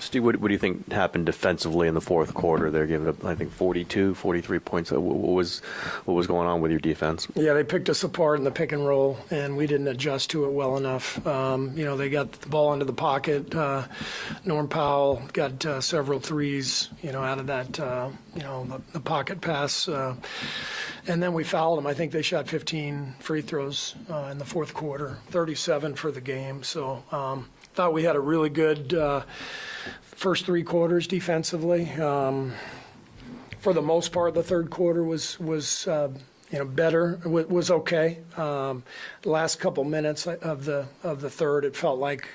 Steve, what do you think happened defensively in the fourth quarter? They're giving up, I think, 42, 43 points. What was going on with your defense? Yeah, they picked us apart in the pick and roll, and we didn't adjust to it well enough. They got the ball into the pocket. Norm Powell got several threes, out of that, the pocket pass. And then we fouled them. I think they shot 15 free throws in the fourth quarter, 37 for the game. So thought we had a really good first three quarters defensively. For the most part, the third quarter was better. Was okay. The last couple minutes of the third, it felt like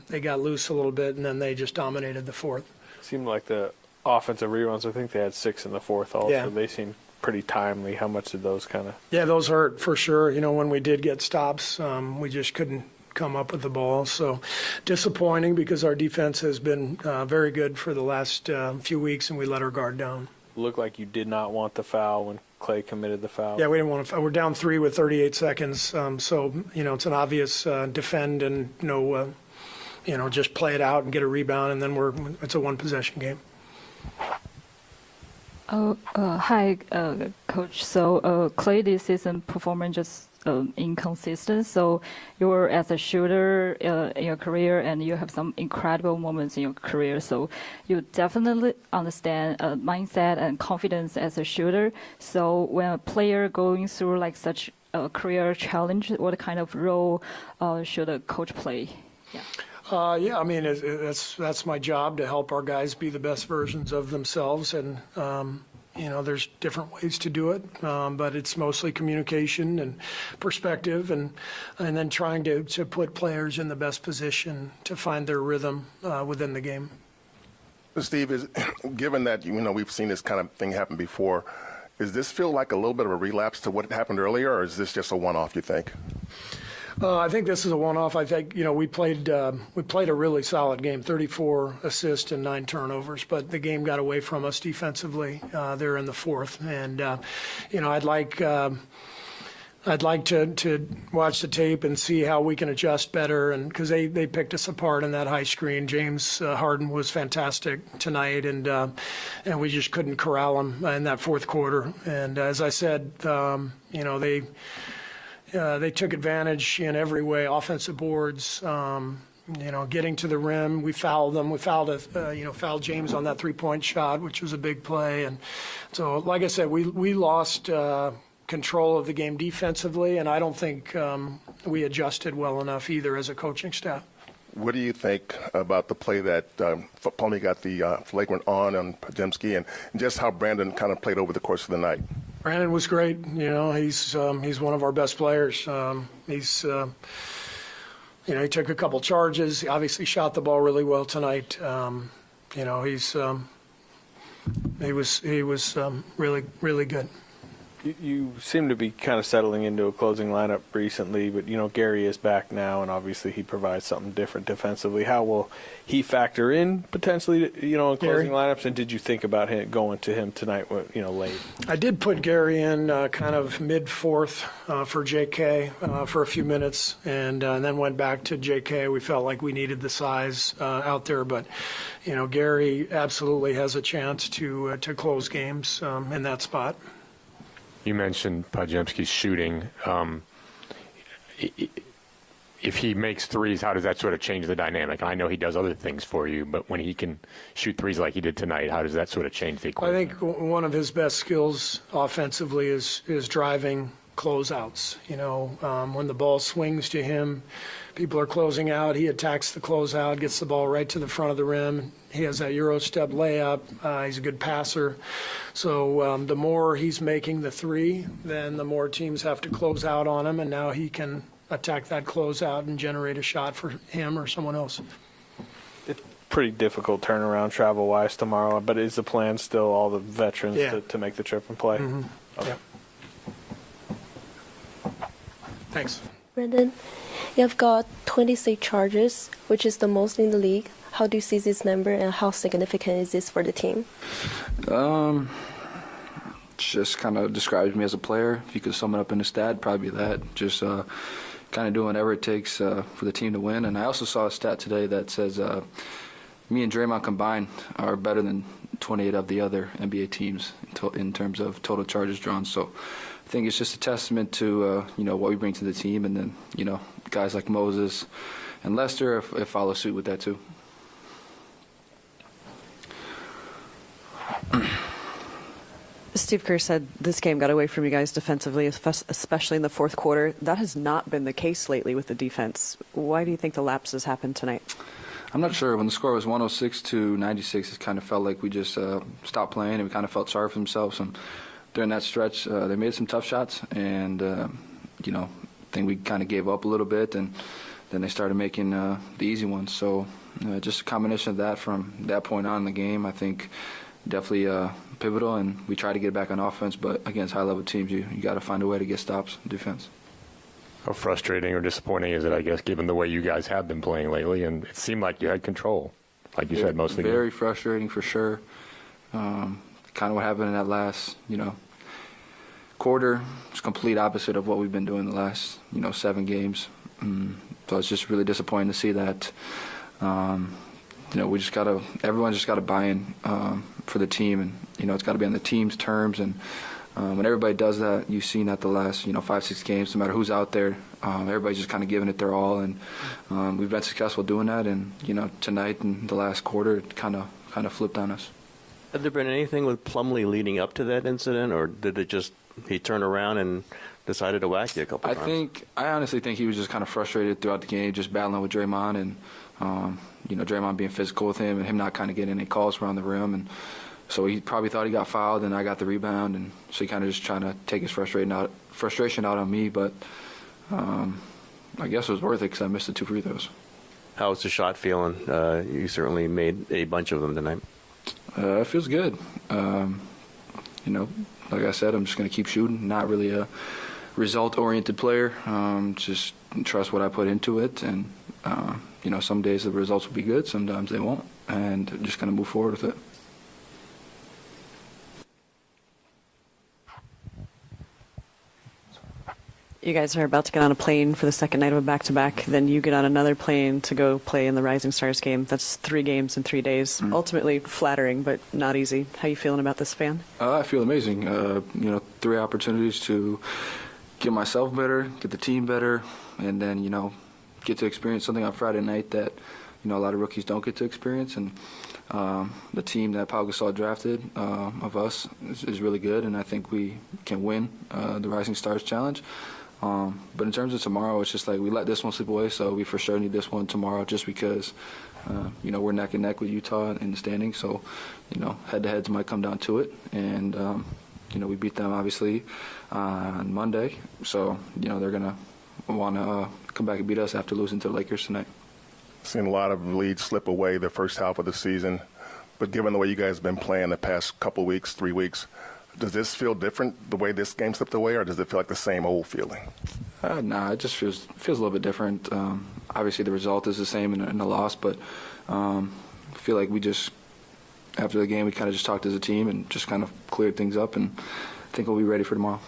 they got loose a little bit, and then they just dominated the fourth. Seemed like the offensive rebounds. I think they had 6 in the fourth. Also, yeah. They seemed pretty timely. How much did those kind of? Yeah, those hurt for sure. When we did get stops, we just couldn't come up with the ball. So disappointing because our defense has been very good for the last few weeks, and we let our guard down. Looked like you did not want the foul when Clay committed the foul. Yeah, we didn't want to. We're down 3 with 38 seconds. So it's an obvious defend and just play it out and get a rebound, and then it's a one possession game. Hi, Coach. So Clay this season performance just inconsistent. So you're as a shooter in your career, and you have some incredible moments in your career. So you definitely understand mindset and confidence as a shooter. So when a player going through like such a career challenge, what kind of role should a coach play? Yeah. I mean, that's my job to help our guys be the best versions of themselves, and there's different ways to do it, but it's mostly communication and perspective, and then trying to put players in the best position to find their rhythm within the game. Steve, given that we've seen this kind of thing happen before, does this feel like a little bit of a relapse to what happened earlier, or is this just a one-off, you think? I think this is a one-off. I think we played a really solid game, 34 assists and 9 turnovers, but the game got away from us defensively there in the fourth. And I'd like to watch the tape and see how we can adjust better, and because they picked us apart in that high screen. James Harden was fantastic tonight, and we just couldn't corral him in that fourth quarter. And as I said, they took advantage in every way, offensive boards, getting to the rim. We fouled them. We fouled James on that three-point shot, which was a big play. And so, like I said, we lost control of the game defensively, and I don't think we adjusted well enough either as a coaching staff. What do you think about the play that Pony got the flagrant on Podziemski, and just how Brandon kind of played over the course of the night? Brandon was great. He's one of our best players. He took a couple charges. He obviously shot the ball really well tonight. He was really, really good. You seem to be kind of settling into a closing lineup recently, but Gary is back now, and obviously he provides something different defensively. How will he factor in potentially, in closing lineups? And did you think about him going to him tonight, late? I did put Gary in kind of mid-fourth for J.K. For a few minutes, and then went back to J.K. We felt like we needed the size out there, but Gary absolutely has a chance to close games in that spot. You mentioned Podziemski's shooting. If he makes threes, how does that sort of change the dynamic? I know he does other things for you, but when he can shoot threes like he did tonight, how does that sort of change the equation? I think one of his best skills offensively is driving closeouts. When the ball swings to him, people are closing out. He attacks the closeout, gets the ball right to the front of the rim. He has that Euro step layup. He's a good passer. So the more he's making the three, then the more teams have to close out on him, and now he can attack that closeout and generate a shot for him or someone else. It's pretty difficult turnaround travel-wise tomorrow, but is the plan still all the veterans to make the trip and play? Mm-hmm. Okay. Yeah. Thanks. Brandon, you have got 26 charges, which is the most in the league. How do you see this number, and how significant is this for the team? Just kind of describes me as a player. If you could sum it up in a stat, probably that. Just kind of doing whatever it takes for the team to win. And I also saw a stat today that says me and Draymond combined are better than 28 of the other NBA teams in terms of total charges drawn. So I think it's just a testament to what we bring to the team, and then guys like Moses and Lester if follow suit with that too. Steve Kerr said this game got away from you guys defensively, especially in the fourth quarter. That has not been the case lately with the defense. Why do you think the lapses happened tonight? I'm not sure. When the score was 106-96, it kind of felt like we just stopped playing, and we kind of felt sorry for themselves. And during that stretch, they made some tough shots, and I think we kind of gave up a little bit, and then they started making the easy ones. So just a combination of that from that point on in the game, I think definitely pivotal, and we try to get back on offense, but against high-level teams, you got to find a way to get stops in defense. How frustrating or disappointing is it, I guess, given the way you guys have been playing lately, and it seemed like you had control, like you said, mostly. Very frustrating for sure. Kind of what happened in that last, quarter. It's complete opposite of what we've been doing the last, 7 games. So it's just really disappointing to see that. Everyone's just gotta buy in for the team, and it's got to be on the team's terms. And when everybody does that, you've seen that the last 5-6 games, no matter who's out there, everybody's just kind of giving it their all, and we've been successful doing that. And tonight in the last quarter, it kind of flipped on us. Had there been anything with Plumlee leading up to that incident, or did it just he turned around and decided to whack you a couple times? I honestly think he was just kind of frustrated throughout the game, just battling with Draymond, and Draymond being physical with him, and him not kind of getting any calls around the rim, and so he probably thought he got fouled, and I got the rebound, and so he kind of just trying to take his frustration out on me. But I guess it was worth it because I missed the 2 free throws. How's the shot feeling? You certainly made a bunch of them tonight. It feels good. Like I said, I'm just going to keep shooting. Not really a result-oriented player. Just trust what I put into it, and some days the results will be good, sometimes they won't, and just going to move forward with it. You guys are about to get on a plane for the second night of a back-to-back. Then you get on another plane to go play in the Rising Stars game. That's 3 games in 3 days. Ultimately flattering, but not easy. How you feeling about this span? I feel amazing. 3 opportunities to get myself better, get the team better, and then, get to experience something on Friday night that, a lot of rookies don't get to experience. And the team that Pau Gasol drafted of us is really good, and I think we can win the Rising Stars Challenge. But in terms of tomorrow, it's just like we let this one slip away, so we for sure need this one tomorrow just because, we're neck and neck with Utah in the standings. So, head-to-heads might come down to it. And, we beat them, obviously, on Monday. So, they're going to want to come back and beat us after losing to the Lakers tonight. Seen a lot of leads slip away the first half of the season. But given the way you guys have been playing the past couple weeks, 3 weeks, does this feel different, the way this game slipped away, or does it feel like the same old feeling? Nah, it just feels a little bit different. Obviously, the result is the same in the loss, but I feel like we just, after the game, we kind of just talked as a team and just kind of cleared things up, and I think we'll be ready for tomorrow.